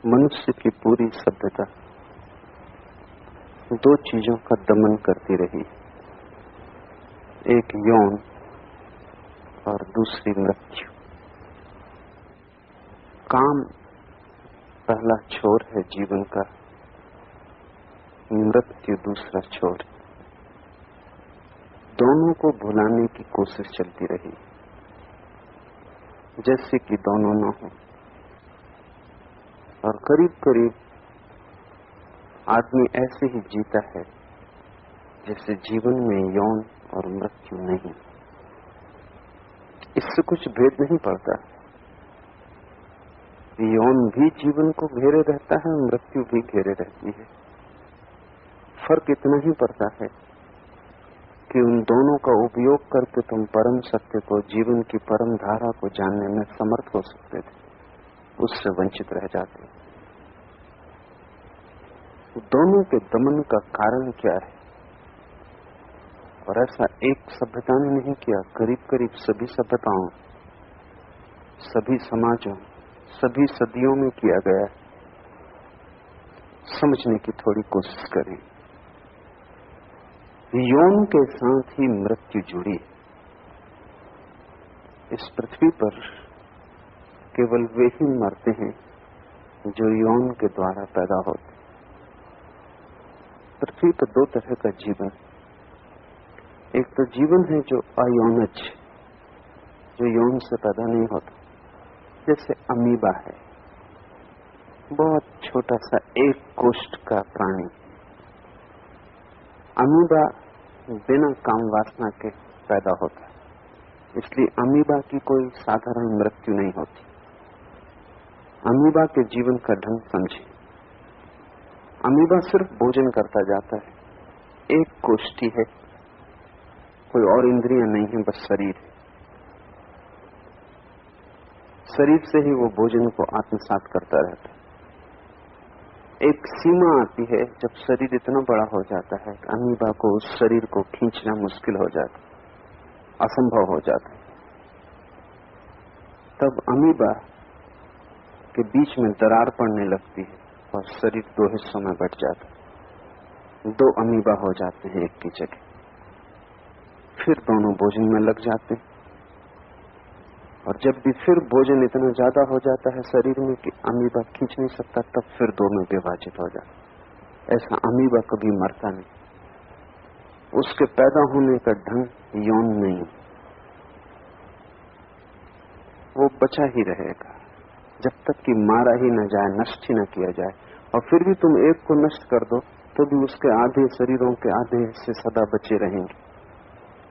मनुष्य की पूरी सभ्यता दो चीजों का दमन करती रही, एक यौन और दूसरी मृत्यु। काम पहला छोर है जीवन का, मृत्यु दूसरा छोर। दोनों को भुलाने की कोशिश चलती रही, जैसे कि दोनों न हो। और करीब करीब आदमी ऐसे ही जीता है जैसे जीवन में यौन और मृत्यु नहीं। इससे कुछ भेद नहीं पड़ता। यौन भी जीवन को घेरे रहता है, मृत्यु भी घेरे रहती है। फर्क इतना ही पड़ता है कि उन दोनों का उपयोग करके तुम परम सत्य को, जीवन की परम धारा को जानने में समर्थ हो सकते थे, उससे वंचित रह जाते। दोनों के दमन का कारण क्या है? और ऐसा एक सभ्यता ने नहीं किया, करीब करीब सभी सभ्यताओं, सभी समाजों, सभी सदियों में किया गया। समझने की थोड़ी कोशिश करें। यौन के साथ ही मृत्यु जुड़ी। इस पृथ्वी पर केवल वे ही मरते हैं जो यौन के द्वारा पैदा होते। पृथ्वी पर दो तरह का जीवन, एक तो जीवन है जो अयौनज, जो यौन से पैदा नहीं होता, जैसे अमीबा है, बहुत छोटा सा एक कोष्ठ का प्राणी। अमीबा बिना काम वासना के पैदा होता है, इसलिए अमीबा की कोई साधारण मृत्यु नहीं होती। अमीबा के जीवन का ढंग समझे। अमीबा सिर्फ भोजन करता जाता है, एक कोष्ठी है, कोई और इंद्रियां नहीं है, बस शरीर है। शरीर से ही वो भोजन को आत्मसात करता रहता है। एक सीमा आती है जब शरीर इतना बड़ा हो जाता है कि अमीबा को उस शरीर को खींचना मुश्किल हो जाता, असंभव हो जाता। तब अमीबा के बीच में दरार पड़ने लगती है और शरीर दो हिस्सों में बट जाता। दो अमीबा हो जाते हैं एक की जगह। फिर दोनों भोजन में लग जाते हैं, और जब भी फिर भोजन इतना ज्यादा हो जाता है शरीर में कि अमीबा खींच नहीं सकता, तब फिर दो में विभाजित हो जाता। ऐसा अमीबा कभी मरता नहीं। उसके पैदा होने का ढंग यौन नहीं, वो बचा ही रहेगा जब तक कि मारा ही न जाए, नष्ट ही न किया जाए। और फिर भी तुम एक को नष्ट कर दो तो भी उसके आधे शरीरों के आधे हिस्से सदा बचे रहेंगे।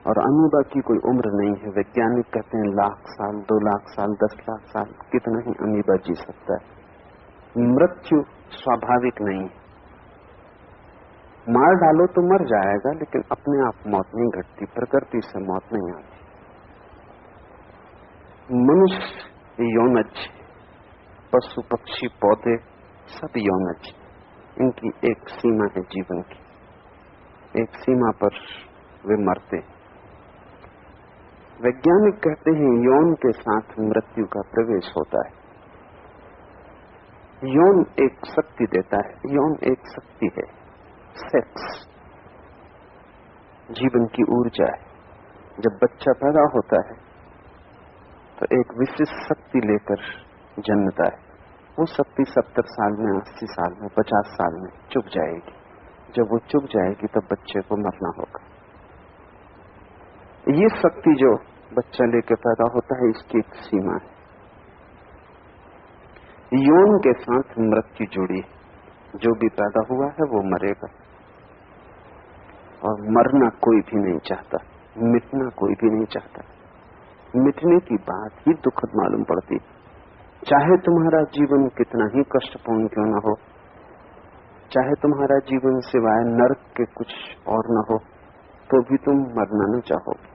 और अमीबा की कोई उम्र नहीं है। वैज्ञानिक कहते हैं 1,00,000 साल, 2,00,000 साल, 10,00,000 साल, कितना ही अमीबा जी सकता है। मृत्यु स्वाभाविक नहीं है। मार डालो तो मर जाएगा, लेकिन अपने आप मौत नहीं घटती, प्रकृति से मौत नहीं आती। मनुष्य यौनज, पशु पक्षी पौधे सब यौनज। इनकी एक सीमा है जीवन की, एक सीमा पर वे मरते। वैज्ञानिक कहते हैं यौन के साथ मृत्यु का प्रवेश होता है। यौन एक शक्ति देता है, यौन एक शक्ति है। सेक्स जीवन की ऊर्जा है। जब बच्चा पैदा होता है तो एक विशिष्ट शक्ति लेकर जन्मता है। वो शक्ति 70 साल में, 80 साल में, 50 साल में चुक जाएगी। जब वो चुक जाएगी तब बच्चे को मरना होगा। ये शक्ति जो बच्चा लेकर पैदा होता है, इसकी एक सीमा है। यौन के साथ मृत्यु जुड़ी। जो भी पैदा हुआ है वो मरेगा, और मरना कोई भी नहीं चाहता, मिटना कोई भी नहीं चाहता। मिटने की बात ही दुखद मालूम पड़ती। चाहे तुम्हारा जीवन कितना ही कष्टपूर्ण क्यों न हो, चाहे तुम्हारा जीवन सिवाय नरक के कुछ और न हो, तो भी तुम मरना न चाहोगे।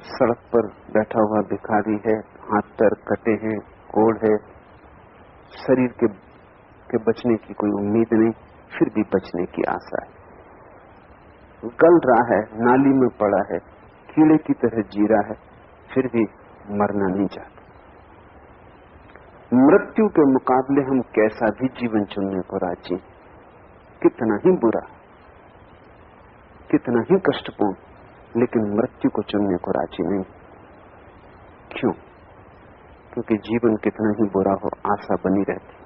सड़क पर बैठा हुआ भिखारी है, हाथ पैर कटे हैं, कोढ़ है, शरीर के बचने की कोई उम्मीद नहीं, फिर भी बचने की आशा है। गल रहा है, नाली में पड़ा है, कीड़े की तरह जी रहा है, फिर भी मरना नहीं चाहता। मृत्यु के मुकाबले हम कैसा भी जीवन चुनने को राजी, कितना ही बुरा, कितना ही कष्टपूर्ण, लेकिन मृत्यु को चुनने को राजी नहीं। क्यों? क्योंकि जीवन कितना ही बुरा हो, आशा बनी रहती,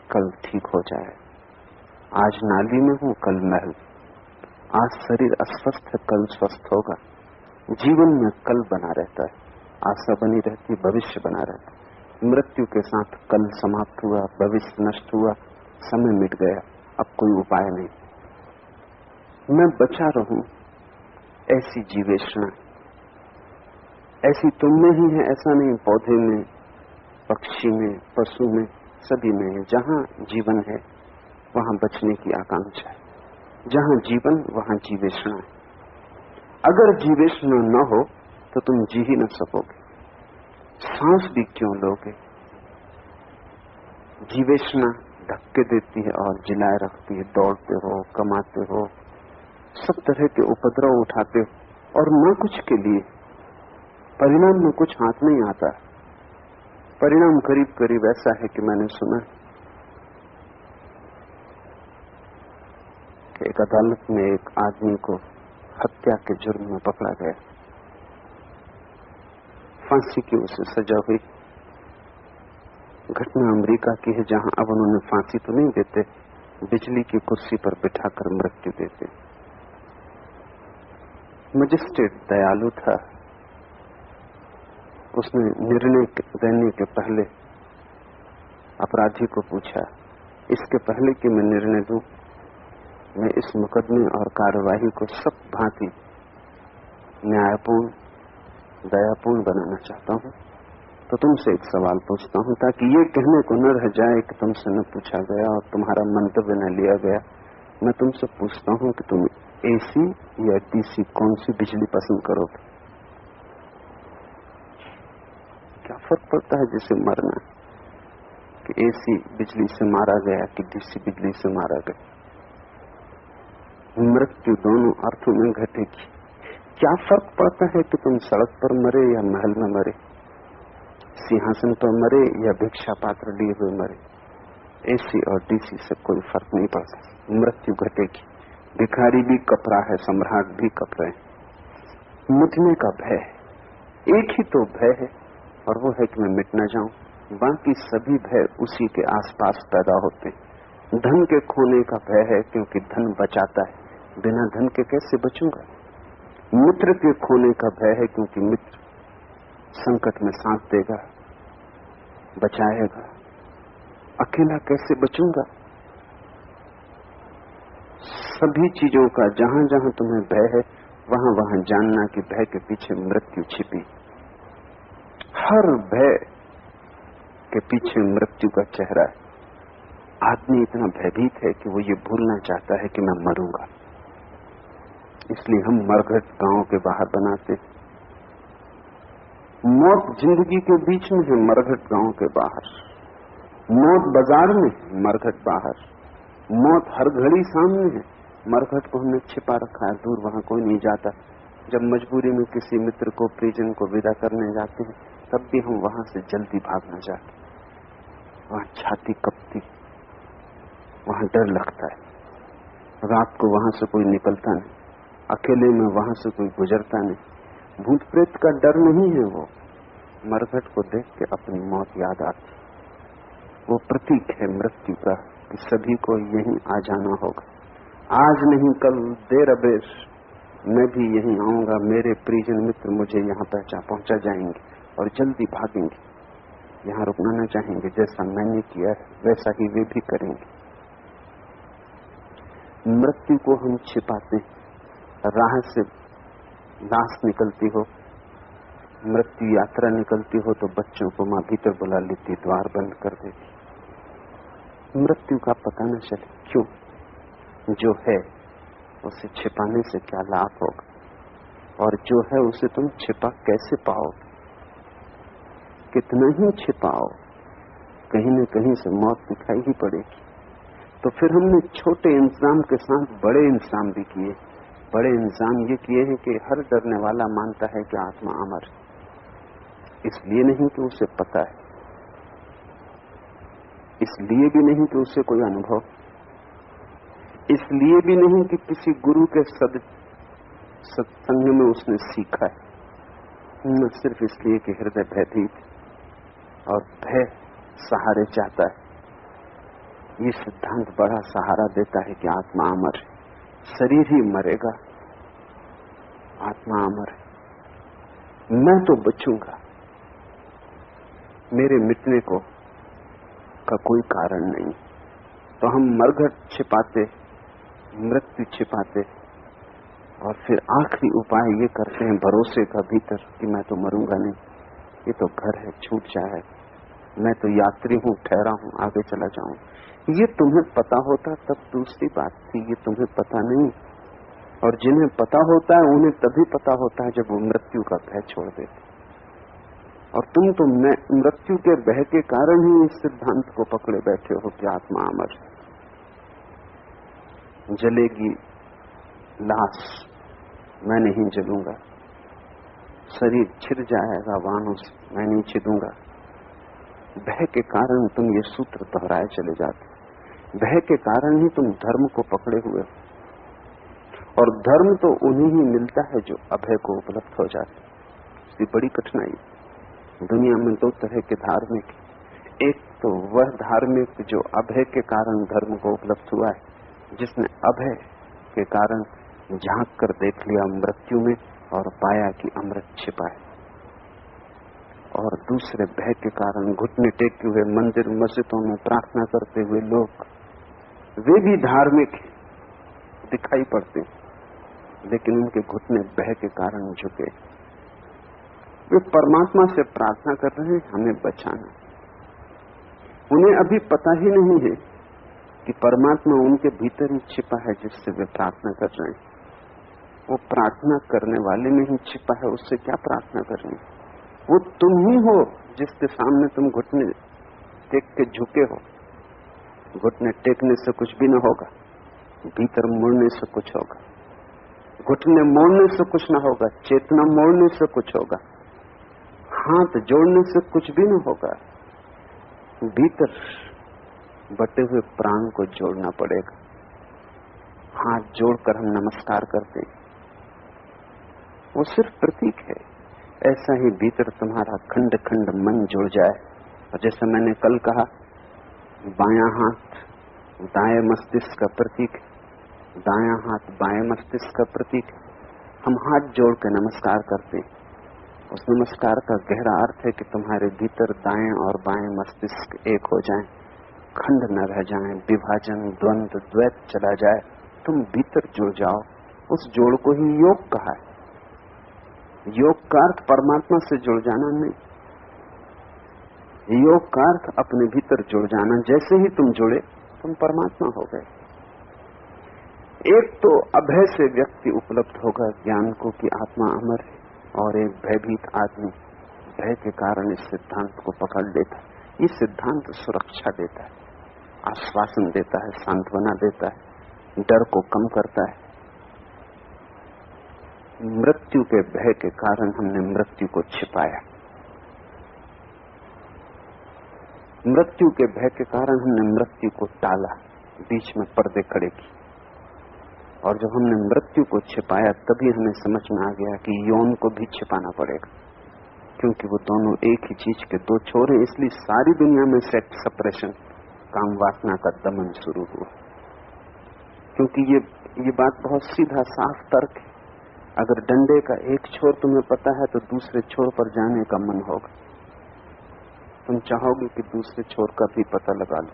कल ठीक हो जाए। आज नाली में हूं, कल महल। आज शरीर अस्वस्थ है, कल स्वस्थ होगा। जीवन में कल बना रहता है, आशा बनी रहती, भविष्य बना रहता है। मृत्यु के साथ कल समाप्त हुआ, भविष्य नष्ट हुआ, समय मिट गया, अब कोई उपाय नहीं। मैं बचा रहूं, ऐसी जीवेषणा, ऐसी तुम में ही है, ऐसा नहीं। पौधे में, पक्षी में, पशु में, सभी में है। जहां जीवन है वहां बचने की आकांक्षा है, जहां जीवन वहां जीवेषणा है। अगर जीवेषणा न हो तो तुम जी ही न सकोगे, सांस भी क्यों लोगे। जीवेषणा धक्के देती है और जिलाए रखती है। दौड़ते हो, कमाते हो, सब तरह के उपद्रव उठाते हो और न कुछ के लिए, परिणाम में कुछ हाथ नहीं आता। परिणाम करीब करीब ऐसा है कि मैंने सुना कि एक अदालत में एक आदमी को हत्या के जुर्म में पकड़ा गया, फांसी की उसे सजा हुई। घटना अमेरिका की है, जहां अब उन्होंने फांसी तो नहीं देते, बिजली की कुर्सी पर बिठाकर मृत्यु देते। मजिस्ट्रेट दयालु था, उसने निर्णय देने के पहले अपराधी को पूछा, इसके पहले कि मैं निर्णय दूं, मैं इस मुकदमे और कार्यवाही को सब भांति न्यायपूर्ण, दयापूर्ण बनाना चाहता हूं, तो तुमसे एक सवाल पूछता हूं, ताकि ये कहने को न रह जाए कि तुमसे न पूछा गया और तुम्हारा मंतव्य न लिया गया। मैं तुमसे पूछता हूं कि तुम एसी या डीसी कौन सी बिजली पसंद करोगे? क्या फर्क पड़ता है जिसे मरना है, कि एसी बिजली से मारा गया कि डीसी बिजली से मारा गया? मृत्यु दोनों अर्थों में घटेगी। क्या फर्क पड़ता है कि तुम सड़क पर मरे या महल में मरे, सिंहासन पर मरे या भिक्षा पात्र लिए हुए मरे? एसी और डीसी से कोई फर्क नहीं पड़ता, मृत्यु घटेगी। भिखारी भी कपरा है, सम्राट भी कपरा है। मिटने का भय, एक ही तो भय है और वो है कि मैं मिट न जाऊं। बाकी सभी भय उसी के आसपास पैदा होते हैं। धन के खोने का भय है क्योंकि धन बचाता है, बिना धन के कैसे बचूंगा। मित्र के खोने का भय है क्योंकि मित्र संकट में साथ देगा, बचाएगा। अकेला कैसे बचूंगा। सभी चीजों का जहां जहां तुम्हें भय है, वहां वहां जानना कि भय के पीछे मृत्यु छिपी। हर भय के पीछे मृत्यु का चेहरा है। आदमी इतना भयभीत है कि वो ये भूलना चाहता है कि मैं मरूंगा, इसलिए हम मरघट गांव के बाहर बनाते। मौत जिंदगी के बीच में है, मरघट गांव के बाहर। मौत बाजार में है, मरघट बाहर। मौत हर घड़ी सामने है, मरघट को हमने छिपा रखा है, दूर वहां कोई नहीं जाता। जब मजबूरी में किसी मित्र को, परिजन को विदा करने जाते हैं, तब भी हम वहां से जल्दी भागना चाहते। वहां छाती कपती, वहां डर लगता है। रात को वहां से कोई निकलता नहीं, अकेले में वहां से कोई गुजरता नहीं। भूत प्रेत का डर नहीं है वो, मरघट को देख के अपनी मौत याद आती। वो प्रतीक है मृत्यु का कि सभी को यहीं आ जाना होगा। आज नहीं कल, देर अबेर मैं भी यहीं आऊंगा। मेरे परिजन मित्र मुझे यहाँ पहुंचा जाएंगे और जल्दी भागेंगे, यहाँ रुकना न चाहेंगे। जैसा मैंने किया है वैसा ही वे भी करेंगे। मृत्यु को हम छिपाते, राह से लाश निकलती हो, मृत्यु यात्रा निकलती हो तो बच्चों को मां भीतर बुला लेती, द्वार बंद कर देती। मृत्यु का पता न चले। क्यों? जो है उसे छिपाने से क्या लाभ होगा, और जो है उसे तुम छिपा कैसे पाओगे। कितना ही छिपाओ, कहीं न कहीं से मौत दिखाई ही पड़ेगी। तो फिर हमने छोटे इंतजाम के साथ बड़े इंतजाम भी किए। बड़े इंतजाम ये किए हैं कि हर डरने वाला मानता है कि आत्मा अमर, इसलिए नहीं कि उसे पता है, इसलिए भी नहीं कि उसे कोई अनुभव, इसलिए भी नहीं कि किसी गुरु के सत्संग में उसने सीखा है, न सिर्फ इसलिए कि हृदय भयभीत और भय सहारे चाहता है। ये सिद्धांत बड़ा सहारा देता है कि आत्मा अमर है, शरीर ही मरेगा, आत्मा अमर है। मैं तो बचूंगा, मेरे मिटने को का कोई कारण नहीं। तो हम मरघट छिपाते, मृत्यु छिपाते, और फिर आखिरी उपाय ये करते हैं भरोसे का भीतर कि मैं तो मरूंगा नहीं, ये तो घर है, छूट जाए, मैं तो यात्री हूं, ठहरा हूं, आगे चला जाऊं। ये तुम्हें पता होता तब दूसरी बात थी, ये तुम्हें पता नहीं। और जिन्हें पता होता है उन्हें तभी पता होता है जब वो मृत्यु का भय छोड़ देते। और तुम तो मृत्यु के भय के कारण ही इस सिद्धांत को पकड़े बैठे हो कि आत्मा अमर है। जलेगी लाश, मैं नहीं जलूंगा, शरीर छिद जाएगा वाहनों से, मैं नहीं छिदूंगा। भय के कारण तुम ये सूत्र दोहराए चले जाते, भय के कारण ही तुम धर्म को पकड़े हुए हो। और धर्म तो उन्हीं ही मिलता है जो अभय को उपलब्ध हो जाते। इसकी बड़ी कठिनाई दुनिया में दो तरह के धार्मिक, एक तो वह धार्मिक जो अभय के कारण धर्म को उपलब्ध हुआ है, जिसने अभय के कारण झांक कर देख लिया मृत्यु में और पाया कि अमृत छिपा है। और दूसरे भय के कारण घुटने टेके हुए मंदिर मस्जिदों में प्रार्थना करते हुए लोग, वे भी धार्मिक दिखाई पड़ते, लेकिन उनके घुटने भय के कारण झुके। वे परमात्मा से प्रार्थना कर रहे हैं हमें बचाना। उन्हें अभी पता ही नहीं है कि परमात्मा उनके भीतर ही छिपा है जिससे वे प्रार्थना कर रहे हैं। वो प्रार्थना करने वाले में ही छिपा है, उससे क्या प्रार्थना करनी। वो तुम ही हो जिसके सामने तुम घुटने टेक के झुके हो। घुटने टेकने से कुछ भी न होगा, भीतर मुड़ने से कुछ होगा। घुटने मोड़ने से कुछ न होगा, चेतना मोड़ने से कुछ होगा। हाथ जोड़ने से कुछ भी न होगा, भीतर बटे हुए प्राण को जोड़ना पड़ेगा। हाथ जोड़कर हम नमस्कार करते हैं, वो सिर्फ प्रतीक है। ऐसा ही भीतर तुम्हारा खंड खंड मन जुड़ जाए। और जैसे मैंने कल कहा, बायां हाथ दाएं मस्तिष्क का प्रतीक, दायां हाथ बाएं मस्तिष्क का प्रतीक। हम हाथ जोड़ के नमस्कार करते हैं, उस नमस्कार का गहरा अर्थ है कि तुम्हारे भीतर दाएं और बाएं मस्तिष्क एक हो जाएं, खंड न रह जाएं, विभाजन, द्वंद्व, द्वैत चला जाए, तुम भीतर जुड़ जाओ। उस जोड़ को ही योग कहा है। योग का अर्थ परमात्मा से जुड़ जाना नहीं, योग का अर्थ अपने भीतर जुड़ जाना। जैसे ही तुम जुड़े तुम परमात्मा हो गए। एक तो अभय से व्यक्ति उपलब्ध होगा ज्ञान को कि आत्मा अमर है, और एक भयभीत आदमी भय के कारण इस सिद्धांत को पकड़ लेता है। ये सिद्धांत सुरक्षा देता है, आश्वासन देता है, सांत्वना देता है, डर को कम करता है। मृत्यु के भय के कारण हमने मृत्यु को छिपाया, मृत्यु के भय के कारण हमने मृत्यु को टाला, बीच में पर्दे खड़े किए। और जब हमने मृत्यु को छिपाया तभी हमें समझ में आ गया कि यौन को भी छिपाना पड़ेगा, क्योंकि वो दोनों एक ही चीज के दो छोर हैं। इसलिए सारी दुनिया में सेक्स सप्रेशन, काम वासना का दमन शुरू हुआ, क्योंकि ये बात बहुत सीधा साफ तर्क है। अगर डंडे का एक छोर तुम्हें पता है तो दूसरे छोर पर जाने का मन होगा, तुम चाहोगे कि दूसरे छोर का भी पता लगा लो।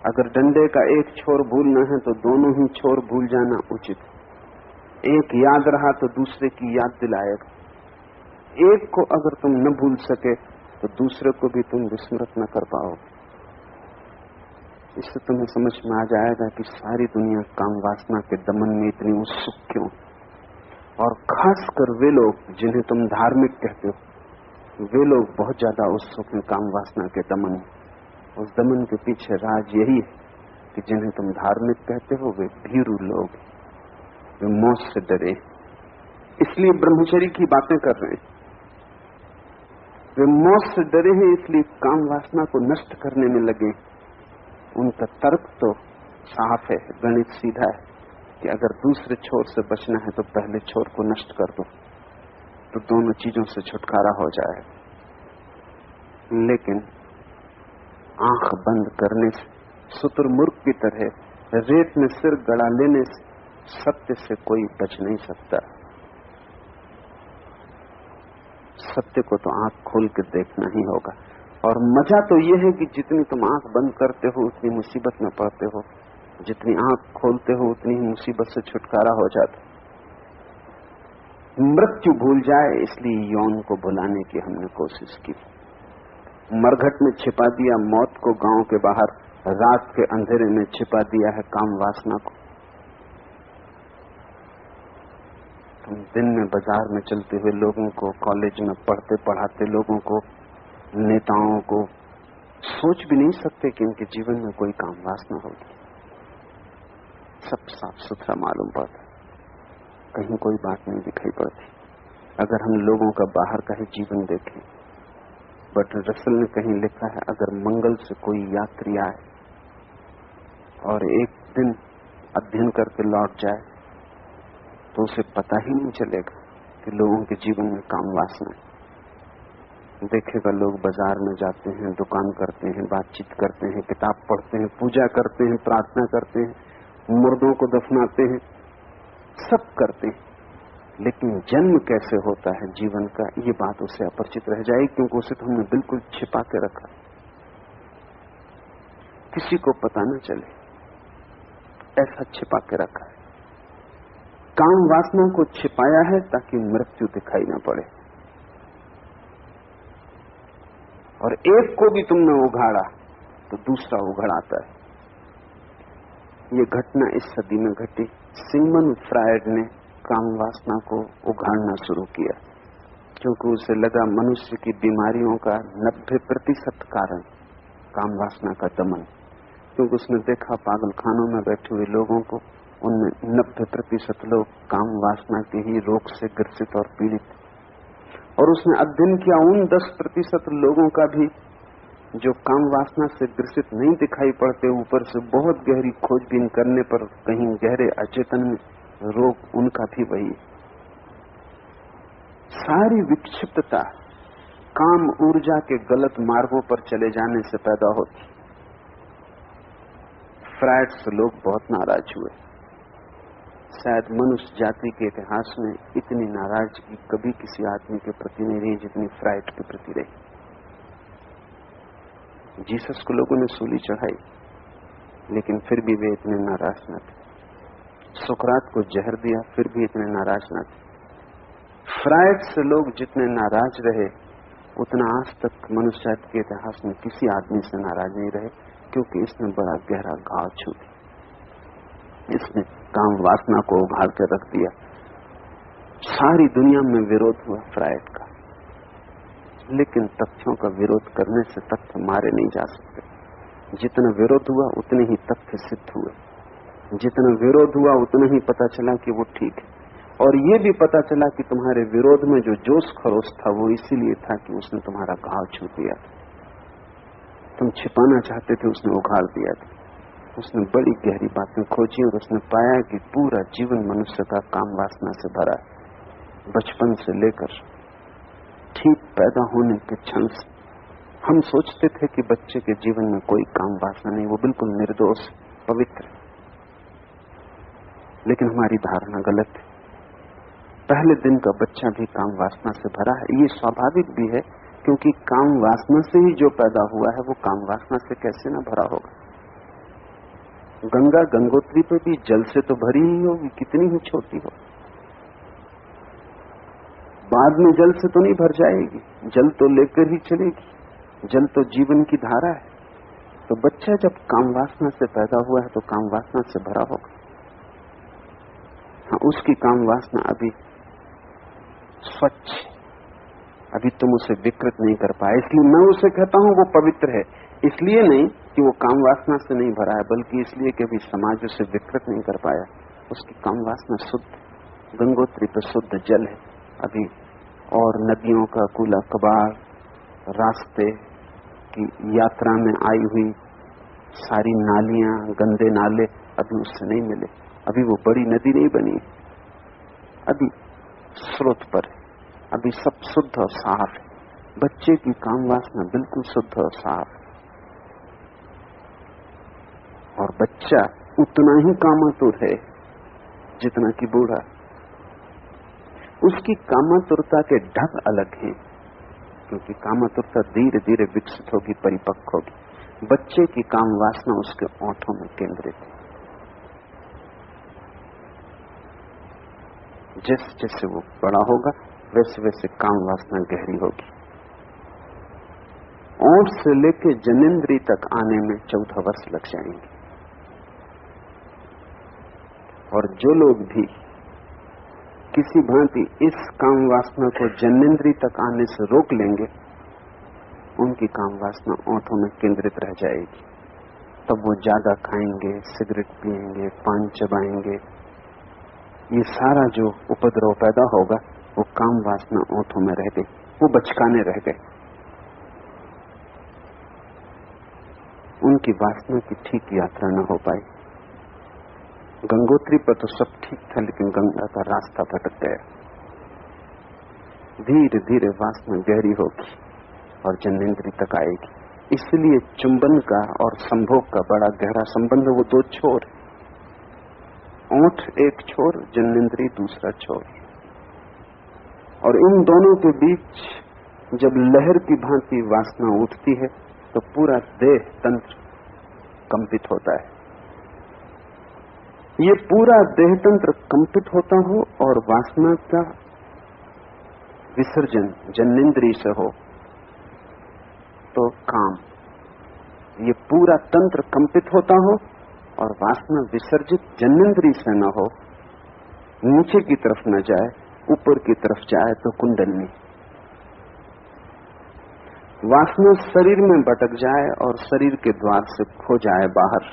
अगर डंडे का एक छोर भूलना है तो दोनों ही छोर भूल जाना उचित है। एक याद रहा तो दूसरे की याद दिलाएगा। एक को अगर तुम न भूल सके तो दूसरे को भी तुम विस्मृत न कर पाओगे। इससे तुम्हें समझ में आ जाएगा कि सारी दुनिया काम वासना के दमन में इतनी उत्सुक क्यों। और खासकर वे लोग जिन्हें तुम धार्मिक कहते हो, वे लोग बहुत ज्यादा उत्सुक हैं काम वासना के दमन में। उस दमन के पीछे राज यही है कि जिन्हें तुम धार्मिक कहते हो वे भीरू लोग, वे मौत से डरे, इसलिए ब्रह्मचर्य की बातें कर रहे हैं। वे मौत से डरे हैं इसलिए काम वासना को नष्ट करने में लगे। उनका तर्क तो साफ है, गणित सीधा है कि अगर दूसरे छोर से बचना है तो पहले छोर को नष्ट कर दो, तो दोनों चीजों से छुटकारा हो जाए। लेकिन आंख बंद करने से, शुतुरमुर्ग की तरह रेत में सिर गड़ा लेने से सत्य से कोई बच नहीं सकता। सत्य को तो आंख खोल के देखना ही होगा। और मजा तो यह है कि जितनी तुम आंख बंद करते हो उतनी मुसीबत में पड़ते हो, जितनी आंख खोलते हो उतनी ही मुसीबत से छुटकारा हो जाता। मृत्यु भूल जाए इसलिए यौन को भुलाने की हमने कोशिश की। मरघट में छिपा दिया मौत को, गांव के बाहर रात के अंधेरे में छिपा दिया है काम वासना को। तुम दिन में बाजार में चलते हुए लोगों को, कॉलेज में पढ़ते पढ़ाते लोगों को, नेताओं को सोच भी नहीं सकते कि इनके जीवन में कोई काम वासना होगी। सब साफ सुथरा मालूम पड़ता, कहीं कोई बात नहीं दिखाई पड़ती। अगर हम लोगों का बाहर का ही जीवन देखें, बर्ट्रैंड रसल ने कहीं लिखा है, अगर मंगल से कोई यात्री आए और एक दिन अध्ययन करके लौट जाए तो उसे पता ही नहीं चलेगा कि लोगों के जीवन में काम वासना है। देखेगा लोग बाजार में जाते हैं, दुकान करते हैं, बातचीत करते हैं, किताब पढ़ते हैं, पूजा करते हैं, प्रार्थना करते हैं, मुर्दों को दफनाते हैं, सब करते हैं, लेकिन जन्म कैसे होता है जीवन का, ये बात उसे अपरिचित रह जाएगी, क्योंकि उसे तो हमने बिल्कुल छिपा के रखा, किसी को पता न चले, ऐसा छिपा के रखा है। काम वासना को छिपाया है ताकि मृत्यु दिखाई न पड़े। और एक को भी तुमने उघाड़ा तो दूसरा उघड़ आता है। ये घटना इस सदी में घटी। सिगमंड फ्रायड ने काम वासना को उघाड़ना शुरू किया, क्योंकि उसे लगा मनुष्य की बीमारियों का 90% कारण काम वासना का दमन। क्योंकि उसने देखा पागलखानों में बैठे हुए लोगों को, उनमें 90% लोग काम वासना के ही रोग से ग्रसित और पीड़ित। और उसने अध्ययन किया उन 10% लोगों का भी जो काम वासना से ग्रसित नहीं दिखाई पड़ते, ऊपर से बहुत गहरी खोजबीन करने पर कहीं गहरे अचेतन में रोग उनका भी वही। सारी विक्षिप्तता काम ऊर्जा के गलत मार्गों पर चले जाने से पैदा होती। फ्रायड से लोग बहुत नाराज हुए। शायद मनुष्य जाति के इतिहास में इतनी नाराजगी कभी किसी आदमी के प्रति नहीं रही जितनी फ्रायड के प्रति रही। जीसस को लोगों ने सूली चढ़ाई, लेकिन फिर भी वे इतने नाराज न थे। सुकरात को जहर दिया, फिर भी इतने नाराज न थे। फ्रायड से लोग जितने नाराज रहे, उतना आज तक मनुष्य जाति के इतिहास में किसी आदमी से नाराज नहीं रहे, क्योंकि इसने बड़ा गहरा घाव छू दिया। इसने काम वासना को उघाड़ कर रख दिया। सारी दुनिया में विरोध हुआ फ्रायड का, लेकिन तथ्यों का विरोध करने से तथ्य मारे नहीं जा सकते। जितना विरोध हुआ उतने ही तथ्य सिद्ध हुए, जितना विरोध हुआ उतना ही पता चला कि वो ठीक है। और ये भी पता चला कि तुम्हारे विरोध में जो जोश खरोश था वो इसीलिए था कि उसने तुम्हारा घाव छू दिया था। तुम छिपाना चाहते थे, उसने उघाड़ दिया था। उसने बड़ी गहरी बातें खोजी और उसने पाया कि पूरा जीवन मनुष्य का काम वासना से भरा है। बचपन से लेकर ठीक पैदा होने के क्षण से हम सोचते थे कि बच्चे के जीवन में कोई काम वासना नहीं, वो बिल्कुल निर्दोष पवित्र, लेकिन हमारी धारणा गलत है। पहले दिन का बच्चा भी काम वासना से भरा है। ये स्वाभाविक भी है, क्योंकि काम वासना से ही जो पैदा हुआ है वो काम वासना से कैसे न भरा होगा। गंगा गंगोत्री पे भी जल से तो भरी ही होगी, कितनी ही छोटी हो। बाद में जल से तो नहीं भर जाएगी, जल तो लेकर ही चलेगी। जल तो जीवन की धारा है। तो बच्चा जब काम वासना से पैदा हुआ है तो काम वासना से भरा होगा। हाँ, उसकी काम वासना अभी स्वच्छ, अभी तुम उसे विकृत नहीं कर पाए। इसलिए मैं उसे कहता हूं वो पवित्र है। इसलिए नहीं कि वो काम वासना से नहीं भरा है, बल्कि इसलिए कि अभी समाज उसे विकृत नहीं कर पाया। उसकी काम वासना शुद्ध, गंगोत्री पर शुद्ध जल है अभी, और नदियों का कूला कबाड़, रास्ते की यात्रा में आई हुई सारी नालियां, गंदे नाले अभी उससे नहीं मिले। अभी वो बड़ी नदी नहीं बनी, अभी स्रोत पर है, अभी सब शुद्ध और साफ है। बच्चे की काम वासना बिल्कुल शुद्ध और साफ है, और बच्चा उतना ही कामातुर है जितना कि बूढ़ा। उसकी कामातुरता के ढंग अलग हैं, क्योंकि कामातुरता धीरे धीरे विकसित होगी, परिपक्व होगी। बच्चे की काम वासना उसके ओंठों में केंद्रित है। जैसे जैसे वो बड़ा होगा वैसे वैसे काम वासना गहरी होगी। ओंठ से लेके जनेंद्री तक आने में 14 वर्ष लग जाएंगे। और जो लोग भी किसी भांति इस काम वासना को जनेंद्री तक आने से रोक लेंगे, उनकी काम वासना ओंठों में केंद्रित रह जाएगी। तब वो ज्यादा खाएंगे, सिगरेट पिएंगे, पान चबाएंगे। ये सारा जो उपद्रव पैदा होगा वो काम वासना ओंठों में रह गई, वो बचकाने रह गए। उनकी वासना की ठीक यात्रा न हो पाई। गंगोत्री पर तो सब ठीक था, लेकिन गंगा का रास्ता भटक गया। धीरे धीरे वासना गहरी होगी और जनेंद्री तक आएगी। इसलिए चुंबन का और संभोग का बड़ा गहरा संबंध। वो दो छोर, ओंठ एक छोर, जनेंद्री दूसरा छोर। और इन दोनों के बीच जब लहर की भांति वासना उठती है तो पूरा देह तंत्र कंपित होता है। ये पूरा देह तंत्र कंपित होता हो और वासना का विसर्जन जनेंद्री से हो तो काम। ये पूरा तंत्र कंपित होता हो और वासना विसर्जित जनेंद्री से न हो, नीचे की तरफ न जाए, ऊपर की तरफ जाए तो कुंडलनी। वासना शरीर में भटक जाए और शरीर के द्वार से खो जाए बाहर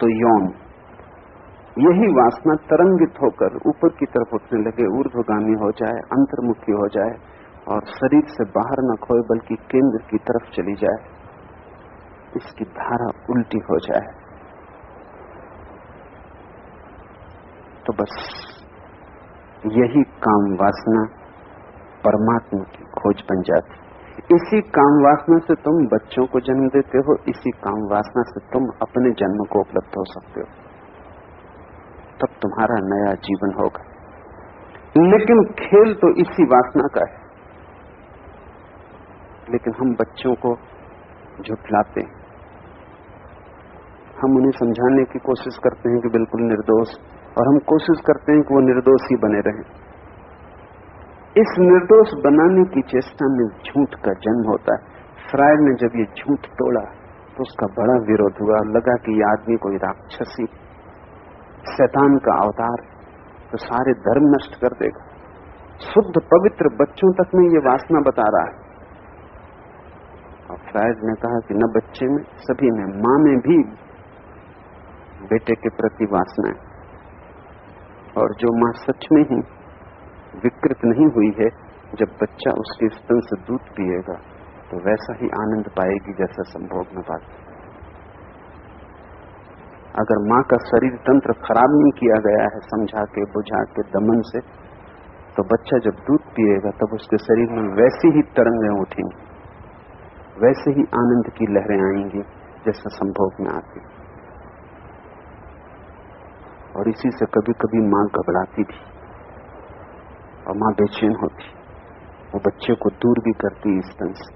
तो यौन। यही वासना तरंगित होकर ऊपर की तरफ उठने लगे, ऊर्ध्वगामी हो जाए, अंतर्मुखी हो जाए और शरीर से बाहर न खोए बल्कि केंद्र की तरफ चली जाए। इसकी धारा उल्टी हो जाए तो बस यही काम वासना परमात्मा की खोज बन जाती। इसी काम वासना से तुम बच्चों को जन्म देते हो, इसी काम वासना से तुम अपने जन्म को उपलब्ध हो सकते हो। तब तुम्हारा नया जीवन होगा। लेकिन खेल तो इसी वासना का है। लेकिन हम बच्चों को झुठलाते हैं। हम उन्हें समझाने की कोशिश करते हैं कि बिल्कुल निर्दोष, और हम कोशिश करते हैं कि वो निर्दोष ही बने रहें। इस निर्दोष बनाने की चेष्टा में झूठ का जन्म होता है। फ्रायड ने जब ये झूठ तोड़ा तो उसका बड़ा विरोध हुआ। लगा कि ये आदमी कोई राक्षसी, शैतान का अवतार, तो सारे धर्म नष्ट कर देगा। शुद्ध पवित्र बच्चों तक में ये वासना बता रहा है। और फ्रायड ने कहा कि न बच्चे में, सभी में, मां में भी बेटे के प्रति वासना है। और जो मां सच में ही विकृत नहीं हुई है, जब बच्चा उसके स्तन से दूध पिएगा तो वैसा ही आनंद पाएगी जैसा संभोग में पाती। अगर मां का शरीर तंत्र खराब नहीं किया गया है समझा के, बुझा के, दमन से, तो बच्चा जब दूध पिएगा तब उसके शरीर में वैसी ही तरंगें उठेंगी, वैसे ही आनंद की लहरें आएंगी जैसा संभोग में आती। और इसी से कभी कभी मां घबराती थी और मां बेचैन होती, वो बच्चे को दूर भी करती स्तन से।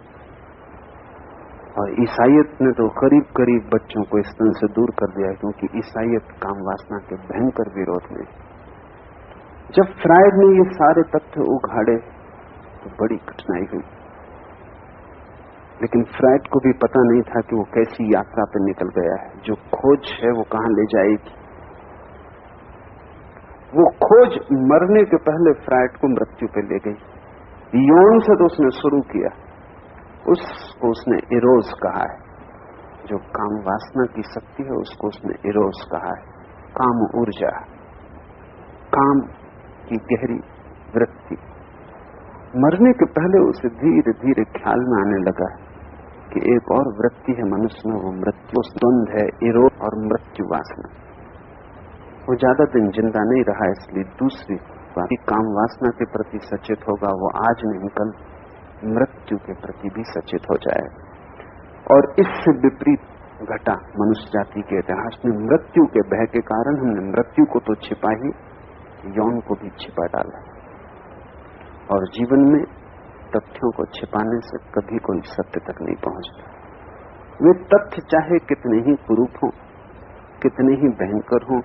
और ईसाइयत ने तो करीब करीब बच्चों को स्तन से दूर कर दिया, क्योंकि ईसाइयत काम वासना के भयंकर विरोध में। जब फ्रायड ने ये सारे तथ्य उघाड़े तो बड़ी कठिनाई हुई। लेकिन फ्रायड को भी पता नहीं था कि वो कैसी यात्रा पर निकल गया है। जो खोज है वो कहां ले जाएगी। वो खोज मरने के पहले फ्रायड को मृत्यु पे ले गई। यौन से तो उसने शुरू किया, उसको उसने इरोज कहा है। जो काम वासना की शक्ति है उसको उसने इरोज कहा है। काम ऊर्जा, काम की गहरी वृत्ति, मरने के पहले उसे धीरे धीरे ख्याल में आने लगा कि एक और वृत्ति है मनुष्य में, वो मृत्यु द्वंद है, इरोध और मृत्यु वासना। वो ज्यादा दिन जिंदा नहीं रहा, इसलिए दूसरी बात काम वासना के प्रति सचेत होगा। वो आज नहीं कल मृत्यु के प्रति भी सचेत हो जाए। और इससे विपरीत घटा मनुष्य जाति के इतिहास में। मृत्यु के भय के कारण हमने मृत्यु को तो छिपा ही, यौन को भी छिपा डाला। और जीवन में तथ्यों को छिपाने से कभी कोई सत्य तक नहीं पहुंचता। वे तथ्य चाहे कितने ही कुरूप हों, कितने ही भयंकर हों,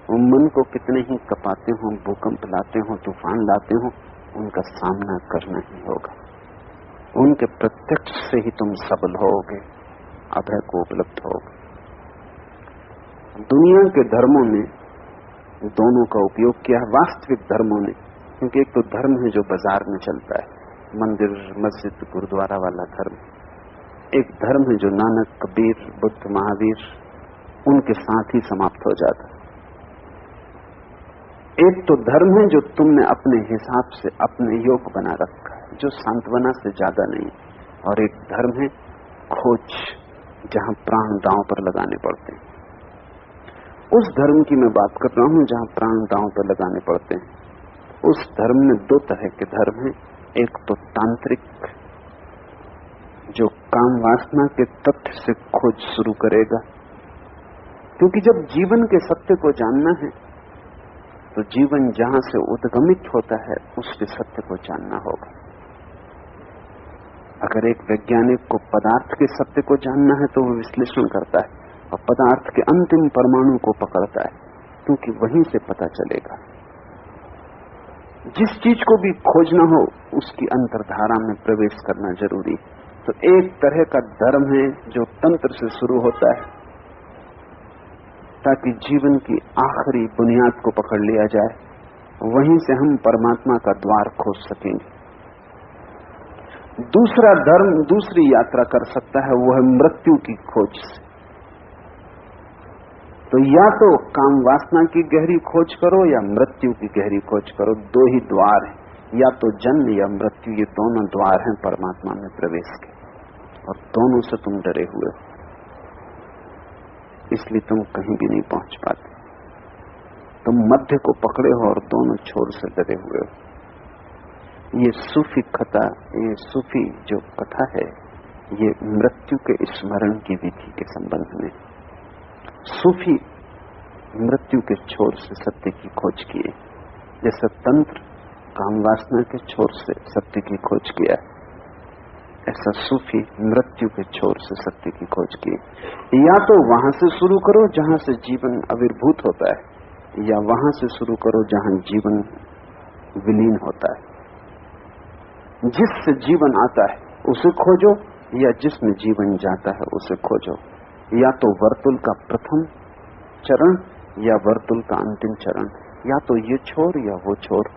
वो मन को कितने ही कपाते हों, भूकंप लाते हों, तूफान लाते हों, उनका सामना करना ही होगा। उनके प्रत्यक्ष से ही तुम सबल होगे, अभय को उपलब्ध होगे। दुनिया के धर्मों ने दोनों का उपयोग किया है, वास्तविक धर्मों ने, क्योंकि एक तो धर्म है जो बाजार में चलता है, मंदिर मस्जिद गुरुद्वारा वाला धर्म। एक धर्म है जो नानक, कबीर, बुद्ध, महावीर उनके साथ ही समाप्त हो जाता है। एक तो धर्म है जो तुमने अपने हिसाब से अपने योग बना रखा है, जो सांत्वना से ज्यादा नहीं। और एक धर्म है खोज, जहां प्राण दांव पर लगाने पड़ते हैं। उस धर्म की मैं बात कर रहा हूं जहां प्राण दांव पर लगाने पड़ते हैं। उस धर्म में दो तरह के धर्म हैं। एक तो तांत्रिक, जो काम वासना के तथ्य से खोज शुरू करेगा, क्योंकि जब जीवन के सत्य को जानना है तो जीवन जहां से उद्गमित होता है उसके सत्य को जानना होगा। अगर एक वैज्ञानिक को पदार्थ के सत्य को जानना है तो वो विश्लेषण करता है और पदार्थ के अंतिम परमाणु को पकड़ता है, क्योंकि वहीं से पता चलेगा। जिस चीज को भी खोजना हो उसकी अंतर्धारा में प्रवेश करना जरूरी। तो एक तरह का धर्म है जो तंत्र से शुरू होता है, ताकि जीवन की आखिरी बुनियाद को पकड़ लिया जाए, वहीं से हम परमात्मा का द्वार खोज सकेंगे। दूसरा धर्म दूसरी यात्रा कर सकता है, वो है मृत्यु की खोज से। तो या तो काम वासना की गहरी खोज करो या मृत्यु की गहरी खोज करो। दो ही द्वार हैं, या तो जन्म या मृत्यु, ये दोनों द्वार हैं परमात्मा में प्रवेश के, और दोनों से तुम डरे हुए हो, इसलिए तुम कहीं भी नहीं पहुंच पाते। तुम मध्य को पकड़े हो और दोनों छोर से डरे हुए हो। ये सूफी कथा, ये सूफी जो कथा है, ये मृत्यु के स्मरण की विधि के संबंध में। सूफी मृत्यु के छोर से सत्य की खोज किए, जैसा तंत्र काम वासना के छोर से सत्य की खोज किया, ऐसा सूफी मृत्यु के छोर से सत्य की खोज किए। या तो वहां से शुरू करो जहां से जीवन आविर्भूत होता है, या वहां से शुरू करो जहां जीवन विलीन होता है। जिससे जीवन आता है उसे खोजो, या जिसमें जीवन जाता है उसे खोजो। या तो वर्तुल का प्रथम चरण या वर्तुल का अंतिम चरण, या तो ये छोर या वो छोर,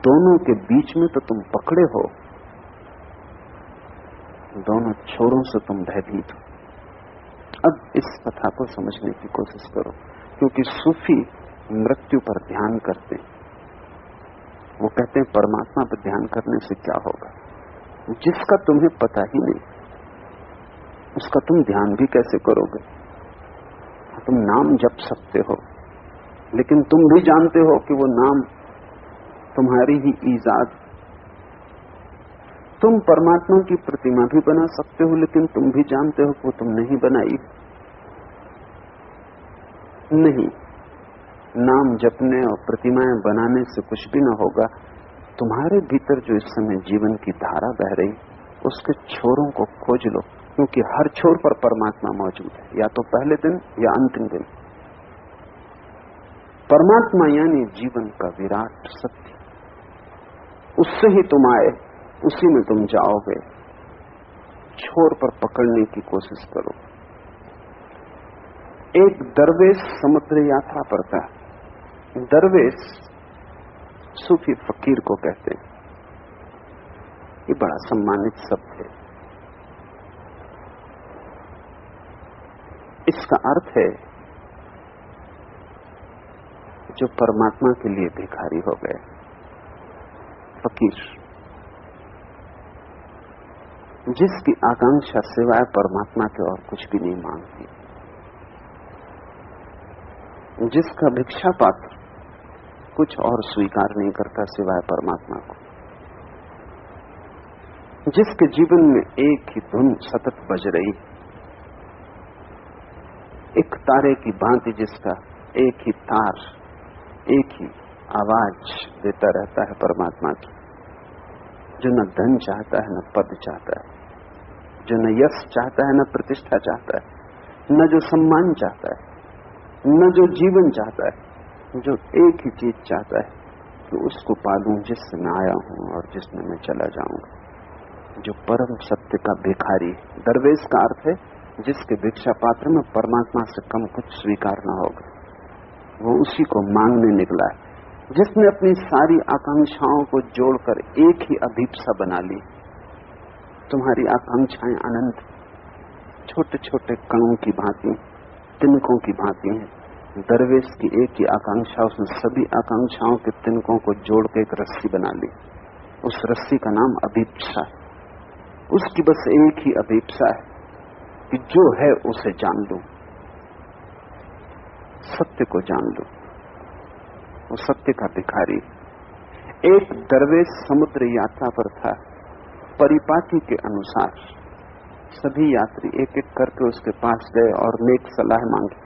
दोनों के बीच में तो तुम पकड़े हो, दोनों छोरों से तुम भयभीत हो। अब इस कथा को समझने की कोशिश करो, क्योंकि सूफी मृत्यु पर ध्यान करते हैं। वो कहते हैं परमात्मा पर ध्यान करने से क्या होगा, जिसका तुम्हें पता ही नहीं उसका तुम ध्यान भी कैसे करोगे। तुम नाम जप सकते हो, लेकिन तुम भी जानते हो कि वो नाम तुम्हारी ही ईजाद। तुम परमात्मा की प्रतिमा भी बना सकते हो, लेकिन तुम भी जानते हो कि वो तुमने ही बनाई नहीं। नाम जपने और प्रतिमाएं बनाने से कुछ भी न होगा। तुम्हारे भीतर जो इस समय जीवन की धारा बह रही, उसके छोरों को खोज लो, क्योंकि हर छोर पर परमात्मा मौजूद है, या तो पहले दिन या अंतिम दिन। परमात्मा यानी जीवन का विराट सत्य, उससे ही तुम आए, उसी में तुम जाओगे। छोर पर पकड़ने की कोशिश करो। एक दरवेश समुद्र यात्रा पर था। दरवेश सूफी फकीर को कहते हैं। ये बड़ा सम्मानित शब्द है। इसका अर्थ है जो परमात्मा के लिए भिखारी हो गए, फकीर। जिसकी आकांक्षा सिवाय परमात्मा के और कुछ भी नहीं मांगती, जिसका भिक्षा पात्र कुछ और स्वीकार नहीं करता सिवाय परमात्मा को, जिसके जीवन में एक ही धुन सतत बज रही, एक तारे की भांति जिसका एक ही तार एक ही आवाज देता रहता है परमात्मा की, जो न धन चाहता है न पद चाहता है, जो न यश चाहता है न प्रतिष्ठा चाहता है, न जो सम्मान चाहता है, न जो जीवन चाहता है, जो एक ही चीज चाहता है कि उसको पालूं जिससे मैं आया हूं और जिसमें मैं चला जाऊंगा, जो परम सत्य का भिखारी। दरवेश का अर्थ है जिसके भिक्षा पात्र में परमात्मा से कम कुछ स्वीकार न होगा, वो उसी को मांगने निकला है, जिसने अपनी सारी आकांक्षाओं को जोड़कर एक ही अभीप्सा बना ली। तुम्हारी आकांक्षाएं अनंत, छोटे छोटे कणों की भांति, तिनकों की भांति हैं। दरवेश की एक ही आकांक्षा, उसने सभी आकांक्षाओं के तिनकों को जोड़ के एक रस्सी बना ली। उस रस्सी का नाम अभीप्सा है। उसकी बस एक ही अभीप्सा है कि जो है उसे जान लूं, सत्य को जान लूं। वो सत्य का भिखारी। एक दरवेश समुद्र यात्रा पर था। परिपाटी के अनुसार सभी यात्री एक एक करके उसके पास गए और नेक सलाह मांगी।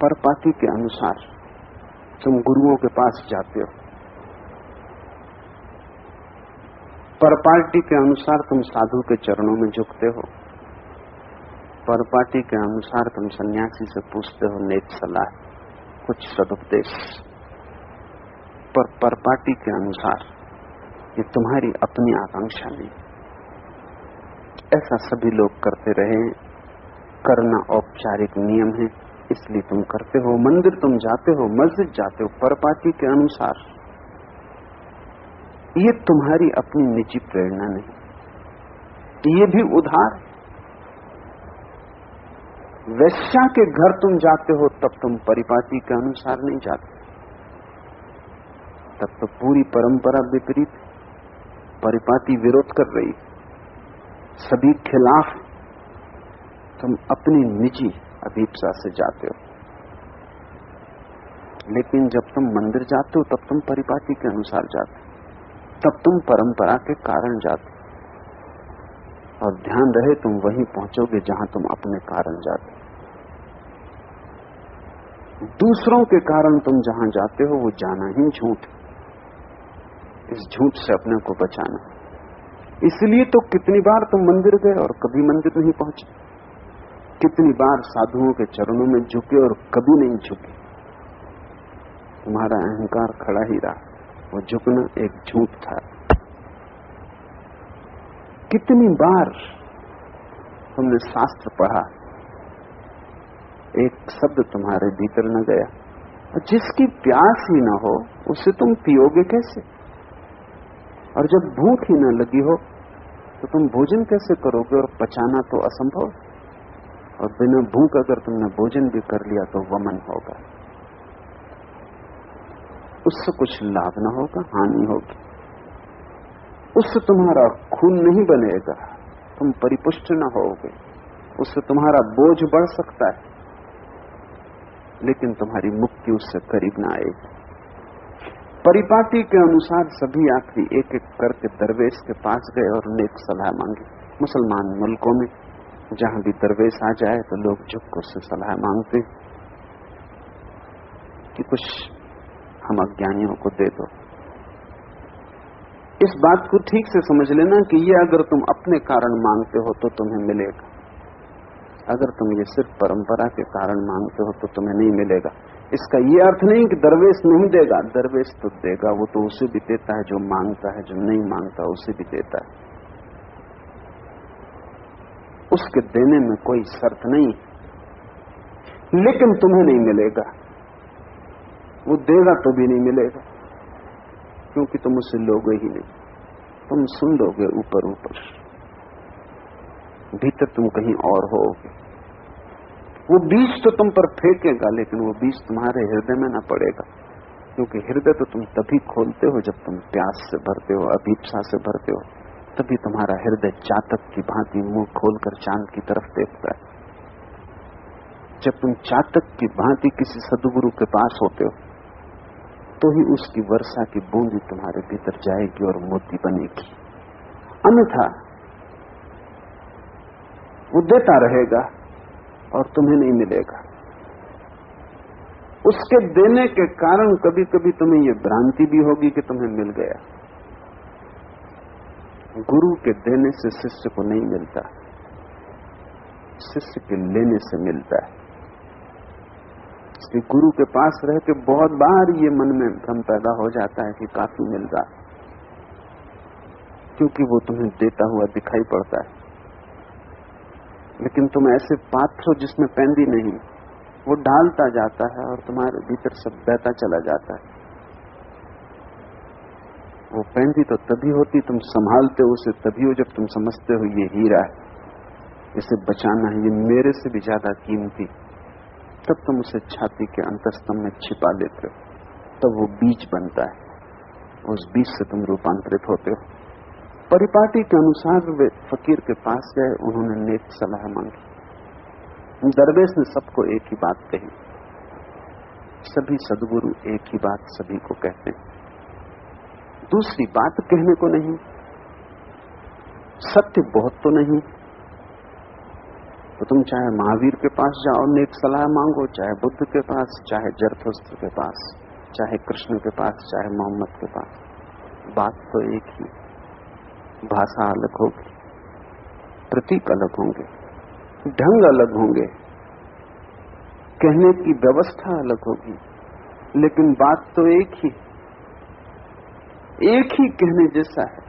परपाटी के अनुसार तुम गुरुओं के पास जाते हो, परपाटी के अनुसार तुम साधु के चरणों में झुकते हो, परपाटी के अनुसार तुम सन्यासी से पूछते हो नेक सलाह, कुछ सदुपदेश। पर परपाटी के अनुसार ये तुम्हारी अपनी आकांक्षा नहीं। ऐसा सभी लोग करते रहे, करना औपचारिक नियम है, इसलिए तुम करते हो। मंदिर तुम जाते हो, मस्जिद जाते हो, परपाटी के अनुसार। ये तुम्हारी अपनी निजी प्रेरणा नहीं, ये भी उधार। वैश्या के घर तुम जाते हो तब तुम परिपाटी के अनुसार नहीं जाते, तब तो पूरी परंपरा विपरीत, परिपाटी विरोध कर रही, सभी खिलाफ, तुम अपनी निजी अभीप्सा से जाते हो। लेकिन जब तुम मंदिर जाते हो तब तुम परिपाटी के अनुसार जाते हो, तब तुम परंपरा के कारण जाते हो। और ध्यान रहे तुम वहीं पहुंचोगे जहां तुम अपने कारण जाते हो। दूसरों के कारण तुम जहां जाते हो वो जाना ही झूठ। इस झूठ से अपने को बचाना। इसलिए तो कितनी बार तुम मंदिर गए और कभी मंदिर नहीं पहुंचे, कितनी बार साधुओं के चरणों में झुके और कभी नहीं झुके। तुम्हारा अहंकार खड़ा ही रहा, वो झुकना एक झूठ था। कितनी बार तुमने शास्त्र पढ़ा, एक शब्द तुम्हारे भीतर न गया। और जिसकी प्यास ही ना हो उससे तुम पियोगे कैसे? और जब भूख ही न लगी हो तो तुम भोजन कैसे करोगे? और पचाना तो असंभव। और बिना भूख अगर तुमने भोजन भी कर लिया तो वमन होगा, उससे कुछ लाभ न होगा, हानि होगी। उससे तुम्हारा खून नहीं बनेगा, तुम परिपुष्ट न होगे, उससे तुम्हारा बोझ बढ़ सकता है, लेकिन तुम्हारी मुक्ति उससे करीब न आएगी। परिपाटी के अनुसार सभी यात्री एक एक करके दरवेश के पास गए और नेक सलाह मांगी। मुसलमान मुल्कों में जहां भी दरवेश आ जाए तो लोग झुक उससे सलाह मांगते कि कुछ हम अज्ञानियों को दे दो। इस बात को ठीक से समझ लेना कि ये अगर तुम अपने कारण मांगते हो तो तुम्हें मिलेगा, अगर तुम ये सिर्फ परंपरा के कारण मांगते हो तो तुम्हें नहीं मिलेगा। इसका ये अर्थ नहीं कि दरवेश नहीं देगा, दरवेश तो देगा, वो तो उसे भी देता है जो मांगता है, जो नहीं मांगता उसे भी देता है। उसके देने में कोई शर्त नहीं, लेकिन तुम्हें नहीं मिलेगा। वो देगा तो भी नहीं मिलेगा, क्योंकि तुम उसे लोगे ही नहीं। तुम सुन लोगे ऊपर ऊपर, भीतर तुम कहीं और होगे। वो बीज तो तुम पर फेंकेगा, लेकिन वो बीज तुम्हारे हृदय में न पड़ेगा, क्योंकि हृदय तो तुम तभी खोलते हो जब तुम प्यास से भरते हो, अभीप्सा से भरते हो। तभी तुम्हारा हृदय चातक की भांति मुंह खोलकर चांद की तरफ देखता है। जब तुम चातक की भांति किसी सद्गुरु के पास होते हो तो ही उसकी वर्षा की बूंदी तुम्हारे भीतर जाएगी और मोती बनेगी। अन्यथा वो देता रहेगा और तुम्हें नहीं मिलेगा। उसके देने के कारण कभी कभी तुम्हें यह भ्रांति भी होगी कि तुम्हें मिल गया। गुरु के देने से शिष्य को नहीं मिलता, शिष्य के लेने से मिलता है। इसलिए गुरु के पास रह के बहुत बार ये मन में भ्रम पैदा हो जाता है कि काफी मिल रहा, क्योंकि वो तुम्हें देता हुआ दिखाई पड़ता है। लेकिन तुम ऐसे पात्र हो जिसमें पैंदी नहीं, वो डालता जाता है और तुम्हारे भीतर सब बहता चला जाता है। वो पैंदी तो तभी होती, तुम संभालते हो उसे तभी हो जब तुम समझते हो ये हीरा है, इसे बचाना है, ये मेरे से भी ज्यादा कीमती। तब तुम उसे छाती के अंतस्तम में छिपा लेते हो, तब वो बीज बनता है। उस बीज से तुम रूपांतरित होते हो। परिपाटी के अनुसार वे फकीर के पास गए, उन्होंने नेक सलाह मांगी। दरवेश ने सबको एक ही बात कही। सभी सद्गुरु एक ही बात सभी को कहते हैं, दूसरी बात कहने को नहीं। सत्य बहुत तो नहीं, तो तुम चाहे महावीर के पास जाओ नेक सलाह मांगो, चाहे बुद्ध के पास, चाहे जरथुस्त्र के पास, चाहे कृष्ण के पास, चाहे मोहम्मद के पास, बात तो एक ही। भाषा अलग होगी, प्रतीक अलग होंगे, ढंग अलग होंगे, कहने की व्यवस्था अलग होगी, लेकिन बात तो एक ही कहने जैसा है।